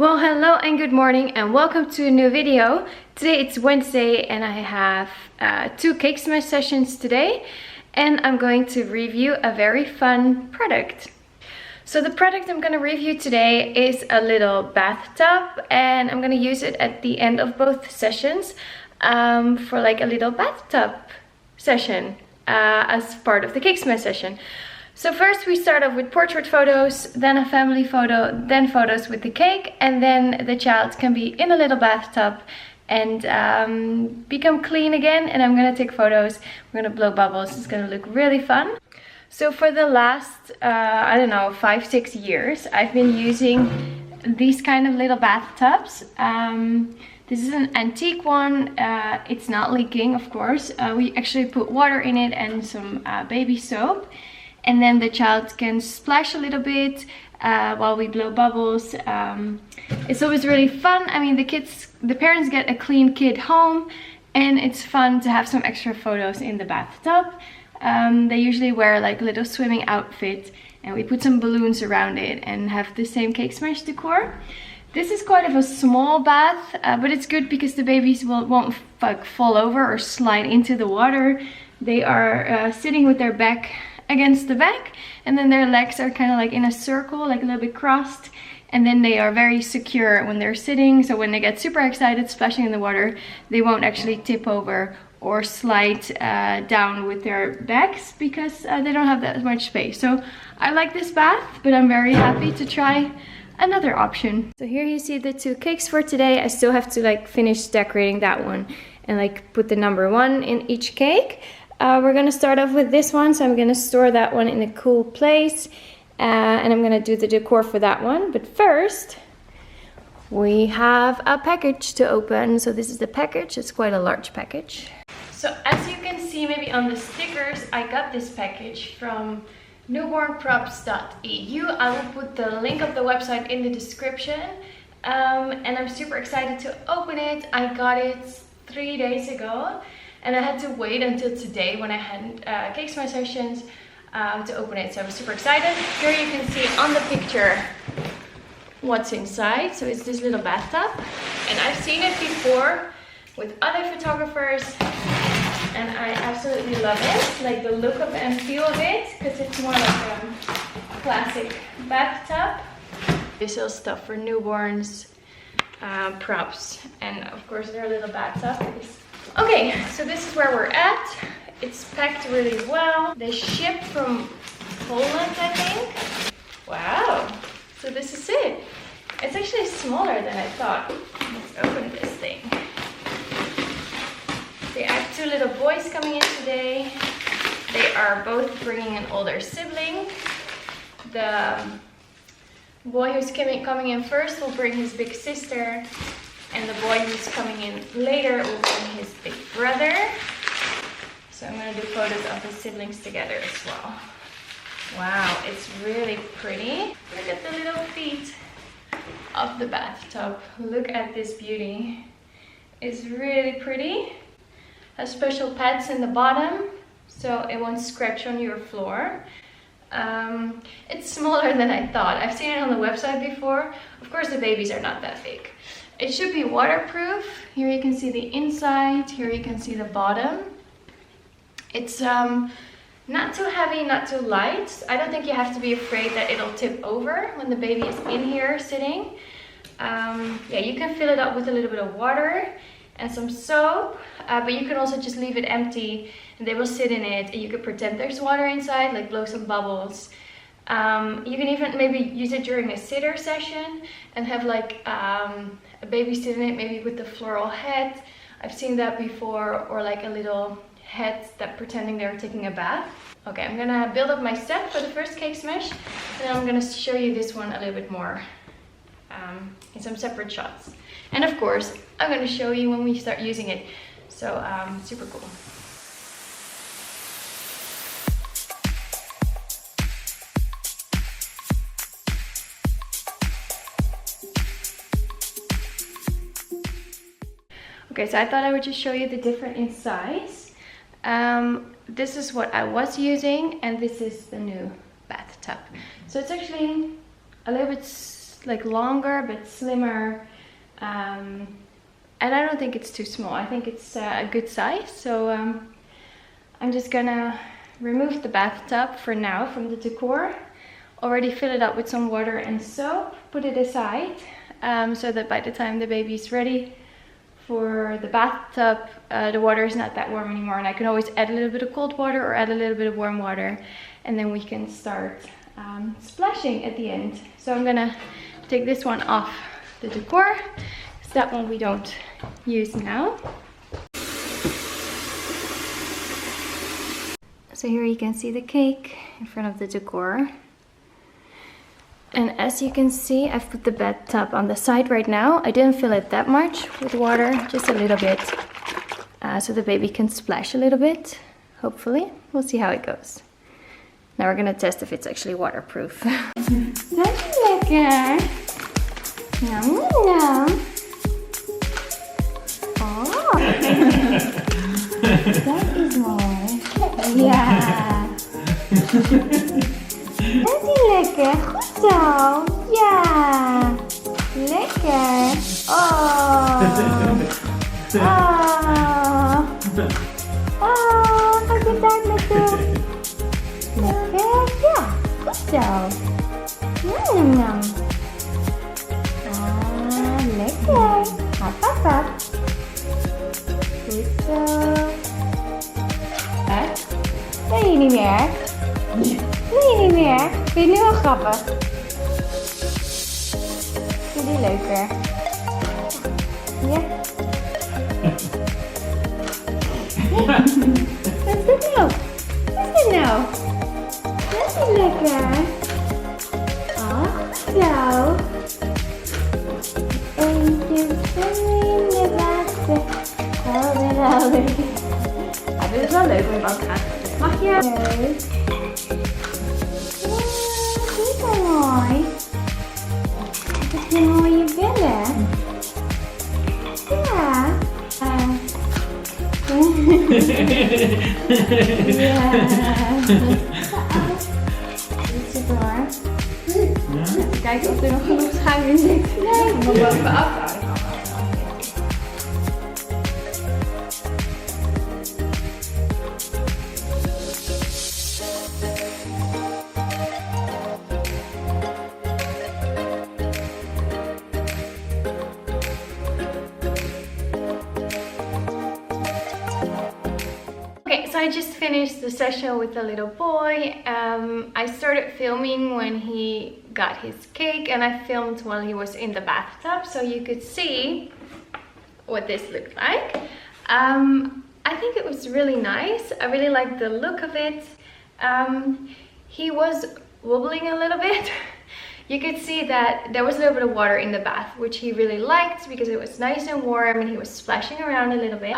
Well, hello and good morning and welcome to a new video. Today it's Wednesday and I have 2 cake smash sessions today, and I'm going to review a very fun product. So the product I'm going to review today is a little bathtub, and I'm going to use it at the end of both sessions for like a little bathtub session as part of the cake smash session. So first we start off with portrait photos, then a family photo, then photos with the cake, and then the child can be in a little bathtub and become clean again. And I'm gonna take photos, we're gonna blow bubbles, it's gonna look really fun. So for the last, I don't know, 5-6 years, I've been using these kind of little bathtubs. This is an antique one, it's not leaking, of course. We actually put water in it and some baby soap. And then the child can splash a little bit while we blow bubbles. It's always really fun. I mean, the parents get a clean kid home, and it's fun to have some extra photos in the bathtub. They usually wear like a little swimming outfit, and we put some balloons around it and have the same cake smash decor. This is quite of a small bath, but it's good because the babies won't fall over or slide into the water. They are sitting with their back against the back, and then their legs are kind of like in a circle, like a little bit crossed, and then they are very secure when they're sitting. So when they get super excited splashing in the water, they won't actually tip over or slide down with their backs because they don't have that much space. So I like this bath, but I'm very happy to try another option. So here you see the 2 cakes for today. I still have to like finish decorating that one and like put the number 1 in each cake. We're gonna start off with this one, so I'm gonna store that one in a cool place, and I'm gonna do the decor for that one. But first, we have a package to open. So this is the package. It's quite a large package. So as you can see maybe on the stickers, I got this package from newbornprops.eu. I will put the link of the website in the description, and I'm super excited to open it. I got it 3 days ago. And I had to wait until today when I had cake smash sessions to open it. So I was super excited. Here you can see on the picture what's inside. So it's this little bathtub. And I've seen it before with other photographers. And I absolutely love it. Like the look of and feel of it. Because it's more like a classic bathtub. This little stuff for newborns, props. And of course their little bathtub. Okay, so this is where we're at. It's packed really well. They ship from Poland, I think. Wow, so this is it. It's actually smaller than I thought. Let's open this thing. They have 2 little boys coming in today. They are both bringing an older sibling. The boy who's coming in first will bring his big sister. And the boy who's coming in later will bring his big brother. So I'm going to do photos of the siblings together as well. Wow, it's really pretty. Look at the little feet of the bathtub. Look at this beauty. It's really pretty. Has special pads in the bottom, so it won't scratch on your floor. It's smaller than I thought. I've seen it on the website before. Of course, the babies are not that big. It should be waterproof. Here you can see the inside, here you can see the bottom. It's not too heavy, not too light. I don't think you have to be afraid that it'll tip over when the baby is in here sitting. Yeah, you can fill it up with a little bit of water and some soap, but you can also just leave it empty and they will sit in it, and you can pretend there's water inside, like blow some bubbles. You can even maybe use it during a sitter session and have like a baby sit in it, maybe with the floral head. I've seen that before, or like a little head that pretending they're taking a bath. Okay, I'm gonna build up my set for the first cake smash, and then I'm gonna show you this one a little bit more in some separate shots. And of course, I'm gonna show you when we start using it. So super cool. Okay, so I thought I would just show you the difference in size. This is what I was using, and this is the new bathtub. So it's actually a little bit like longer but slimmer. And I don't think it's too small. I think it's a good size. So I'm just gonna remove the bathtub for now from the decor. Already fill it up with some water and soap. Put it aside so that by the time the baby's ready for the bathtub, the water is not that warm anymore. And I can always add a little bit of cold water or add a little bit of warm water. And then we can start splashing at the end. So I'm gonna take this one off the decor. That one we don't use now. So here you can see the cake in front of the decor. And as you can see, I've put the bathtub on the side right now. I didn't fill it that much with water, just a little bit. So the baby can splash a little bit, hopefully. We'll see how it goes. Now we're gonna test if it's actually waterproof. That's lekker. Yum, yum. Oh, dat is mooi. Ja. Dat is lekker. Goed zo. Ja. Lekker. Oh. Oh. Oh, gaat je daar naartoe? Lekker. Ja. Goed zo. Yum, yum. Ah, lekker. Hap, hap, hap. Goed zo. Hè? Wil je niet meer? Wil je niet meer? Vind je het nu wel grappig? Vind je die leuker? Ja? Wat is dit nou? Wat is dit nou? Dat is lekker. Oh, zo. Eentje in de water. Helder. Ja, dit is wel leuk om in bad te gaan. Mag je? Leuk. Wow, dit is wel mooi. Dat is een mooie billen. Ja. Ja. Dit zit hoor. Even kijken of er nog genoeg schuim in zit. Nee. Nog bovenaf. So I just finished the session with the little boy. I started filming when he got his cake, and I filmed while he was in the bathtub, so you could see what this looked like. I think it was really nice. I really liked the look of it. He was wobbling a little bit. You could see that there was a little bit of water in the bath, which he really liked because it was nice and warm and he was splashing around a little bit.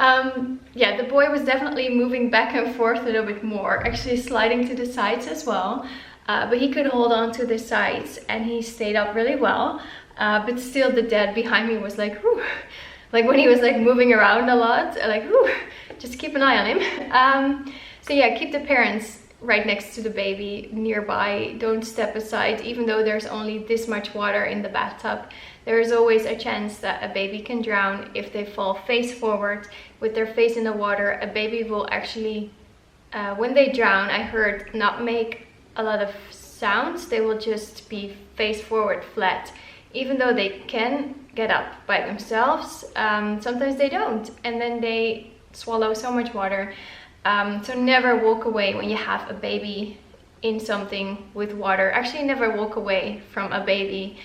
Yeah, the boy was definitely moving back and forth a little bit more, actually sliding to the sides as well. But he could hold on to the sides and he stayed up really well. But still the dad behind me was like, whew. Like when he was like moving around a lot, like, whew, just keep an eye on him. So yeah, keep the parents right next to the baby nearby. Don't step aside. Even though there's only this much water in the bathtub, there is always a chance that a baby can drown if they fall face forward with their face in the water. A baby will actually, when they drown, I heard, not make a lot of sounds. They will just be face forward flat. Even though they can get up by themselves, sometimes they don't, and then they swallow so much water. So never walk away when you have a baby in something with water. Actually, never walk away from a baby.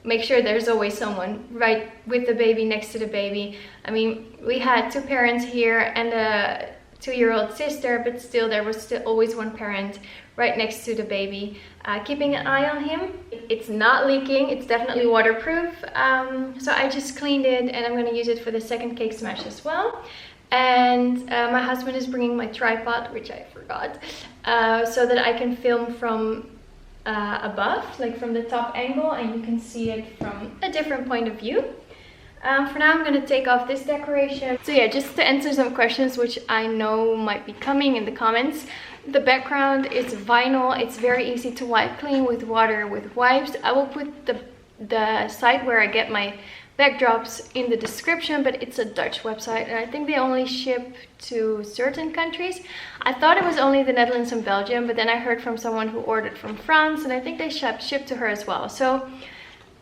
Make sure there's always someone right with the baby, next to the baby. I mean, we had two parents here and a 2-year-old sister, but still there was still always one parent right next to the baby, keeping an eye on him. It's not leaking, it's definitely waterproof. So I just cleaned it and I'm going to use it for the second cake smash as well. And my husband is bringing my tripod, which I forgot, so that I can film from above, like from the top angle, and you can see it from a different point of view. For now, I'm going to take off this decoration. So yeah, just to answer some questions which I know might be coming in the comments. The background is vinyl. It's very easy to wipe clean with water with wipes. I will put the site where I get my backdrops in the description, but it's a Dutch website and I think they only ship to certain countries. I thought it was only the Netherlands and Belgium, but then I heard from someone who ordered from France and I think they ship to her as well. So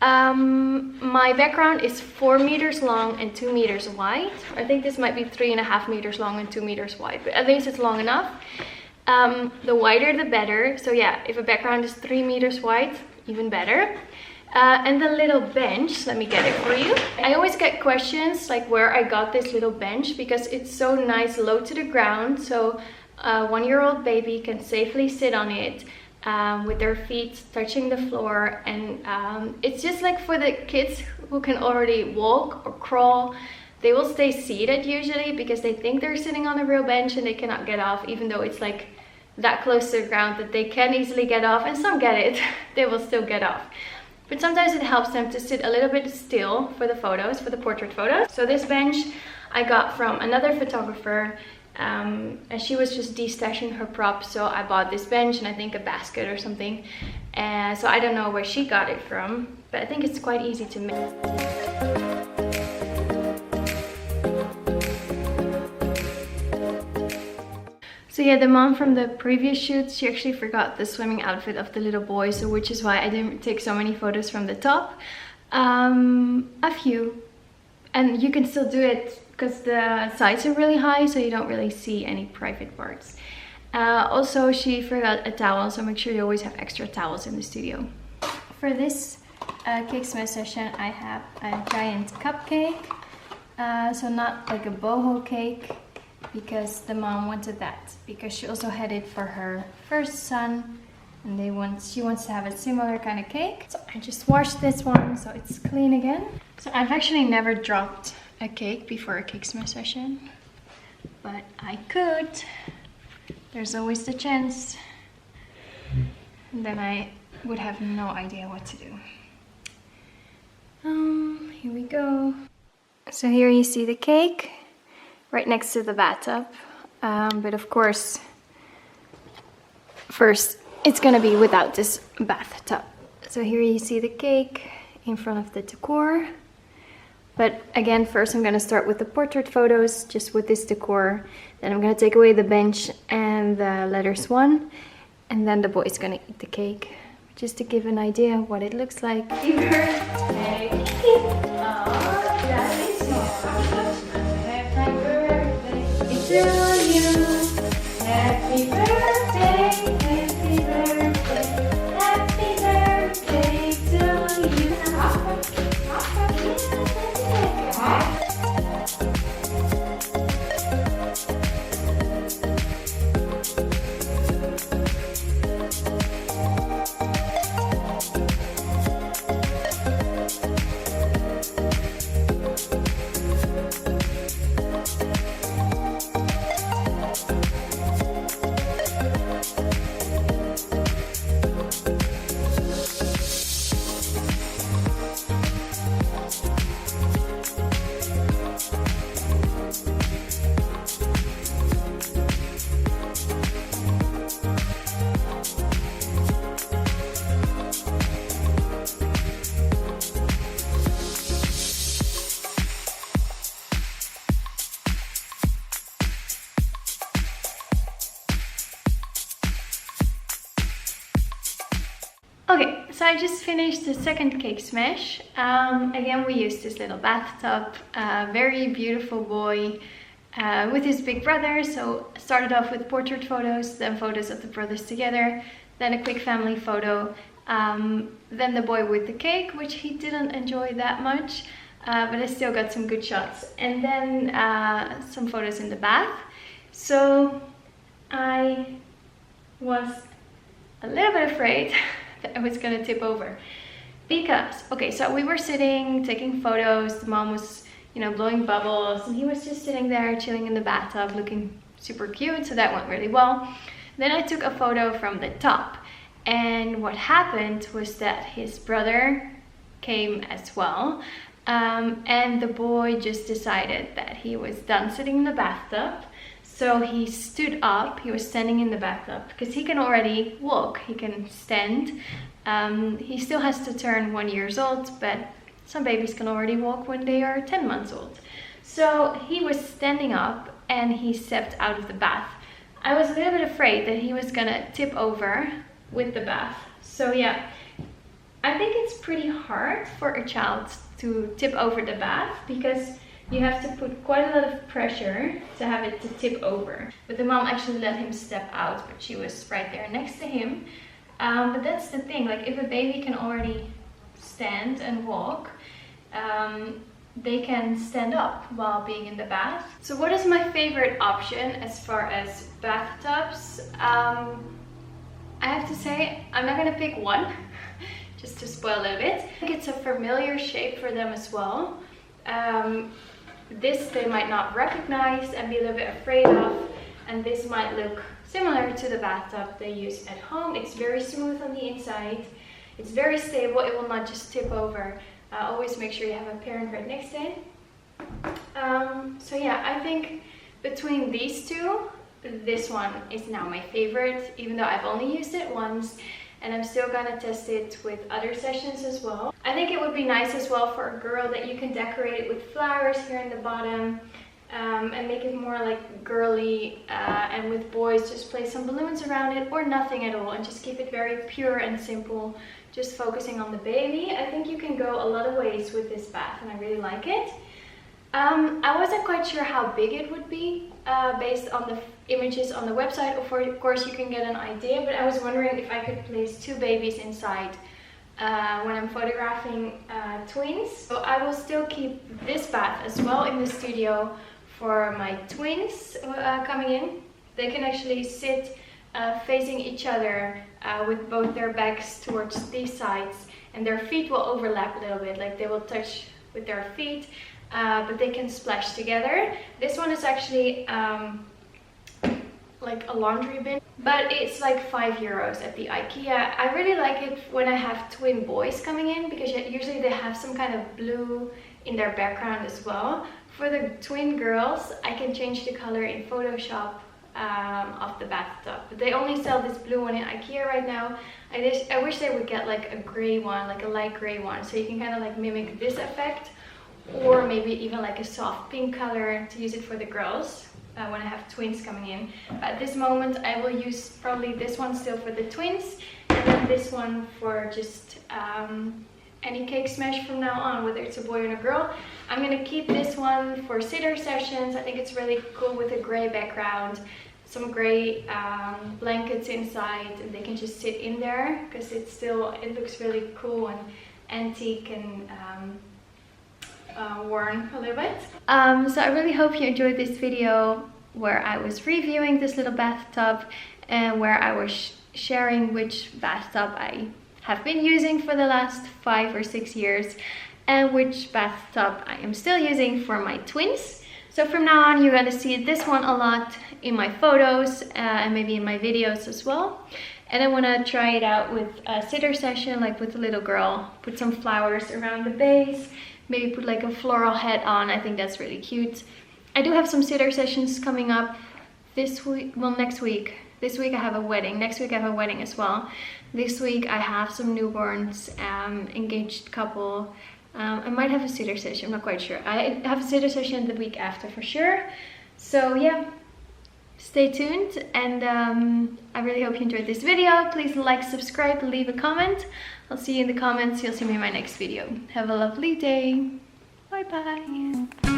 my background is 4 meters long and 2 meters wide. I think this might be 3.5 meters long and 2 meters wide, but at least it's long enough. The wider the better. So yeah, if a background is 3 meters wide, even better. And the little bench, let me get it for you. I always get questions like where I got this little bench because it's so nice, low to the ground, so a 1-year-old baby can safely sit on it with their feet touching the floor. And it's just like for the kids who can already walk or crawl, they will stay seated usually because they think they're sitting on a real bench and they cannot get off, even though it's like that close to the ground that they can easily get off, and some get it, they will still get off. But sometimes it helps them to sit a little bit still for the photos, for the portrait photos. So this bench I got from another photographer, and she was just destashing her props. So I bought this bench and I think a basket or something. So I don't know where she got it from, but I think it's quite easy to make. So yeah, the mom from the previous shoot, she actually forgot the swimming outfit of the little boy, so which is why I didn't take so many photos from the top. A few. And you can still do it because the sides are really high, so you don't really see any private parts. Also, she forgot a towel, so make sure you always have extra towels in the studio. For this cake smash session, I have a giant cupcake. So not like a boho cake, because the mom wanted that because she also had it for her first son and she wants to have a similar kind of cake. So I just washed this one so it's clean again. So I've actually never dropped a cake before a cake smash session, but I could. There's always the chance, and then I would have no idea what to do. Here we go. So here you see the cake right next to the bathtub, but of course first it's gonna be without this bathtub. So here you see the cake in front of the decor, but again first I'm gonna start with the portrait photos just with this decor, then I'm gonna take away the bench and the letters 1, and then the boy's gonna eat the cake, just to give an idea of what it looks like. Happy birthday. To you. Happy birthday, happy birthday, happy birthday to you. Okay, so I just finished the second cake smash. Again, we used this little bathtub, very beautiful boy with his big brother. So I started off with portrait photos, then photos of the brothers together, then a quick family photo, then the boy with the cake, which he didn't enjoy that much, but I still got some good shots, and then some photos in the bath. So I was a little bit afraid that I was gonna tip over because, okay, so we were sitting taking photos, the mom was, you know, blowing bubbles, and he was just sitting there chilling in the bathtub looking super cute, so that went really well. Then I took a photo from the top, and what happened was that his brother came as well, and the boy just decided that he was done sitting in the bathtub. So he stood up, he was standing in the bathtub because he can already walk, he can stand. He still has to turn 1 year old, but some babies can already walk when they are 10 months old. So he was standing up and he stepped out of the bath. I was a little bit afraid that he was gonna tip over with the bath. So yeah, I think it's pretty hard for a child to tip over the bath because you have to put quite a lot of pressure to have it to tip over. But the mom actually let him step out, but she was right there next to him. But that's the thing, like if a baby can already stand and walk, they can stand up while being in the bath. So what is my favorite option as far as bathtubs? I have to say, I'm not gonna pick one, just to spoil a little bit. I think it's a familiar shape for them as well. This they might not recognize and be a little bit afraid of, and this might look similar to the bathtub they use at home. It's very smooth on the inside, it's very stable, it will not just tip over. Always make sure you have a parent right next to it. So yeah, I think between these two, this one is now my favorite, even though I've only used it once, and I'm still gonna test it with other sessions as well. I think it would be nice as well for a girl that you can decorate it with flowers here in the bottom, and make it more like girly, and with boys just place some balloons around it or nothing at all and just keep it very pure and simple, just focusing on the baby. I think you can go a lot of ways with this bath and I really like it. I wasn't quite sure how big it would be based on the images on the website. Of course you can get an idea, but I was wondering if I could place 2 babies inside when I'm photographing twins. So I will still keep this bath as well in the studio for my twins coming in. They can actually sit facing each other with both their backs towards these sides, and their feet will overlap a little bit, like they will touch with their feet, but they can splash together. This one is actually like a laundry bin, but it's like €5 at the IKEA. I really like it when I have twin boys coming in because usually they have some kind of blue in their background as well. For the twin girls, I can change the color in Photoshop of the bathtub, but they only sell this blue one in IKEA right now. I wish they would get like a gray one, like a light gray one, so you can kind of like mimic this effect, or maybe even like a soft pink color to use it for the girls when I have twins coming in. At this moment I will use probably this one still for the twins, and then this one for just any cake smash from now on, whether it's a boy or a girl. I'm gonna keep this one for sitter sessions. I think it's really cool with a gray background, some gray blankets inside, and they can just sit in there because it looks really cool and antique and worn a little bit. So I really hope you enjoyed this video where I was reviewing this little bathtub and where I was sharing which bathtub I have been using for the last 5 or 6 years and which bathtub I am still using for my twins. So from now on you're gonna see this one a lot in my photos and maybe in my videos as well. And I want to try it out with a sitter session, like with a little girl. Put some flowers around the base, maybe put like a floral hat on. I think that's really cute. I do have some sitter sessions coming up this week, well next week. This week I have a wedding, next week I have a wedding as well. This week I have some newborns, engaged couple. I might have a sitter session, I'm not quite sure. I have a sitter session the week after for sure. So yeah, stay tuned, and I really hope you enjoyed this video. Please like, subscribe, leave a comment. I'll see you in the comments. You'll see me in my next video. Have a lovely day. Bye bye.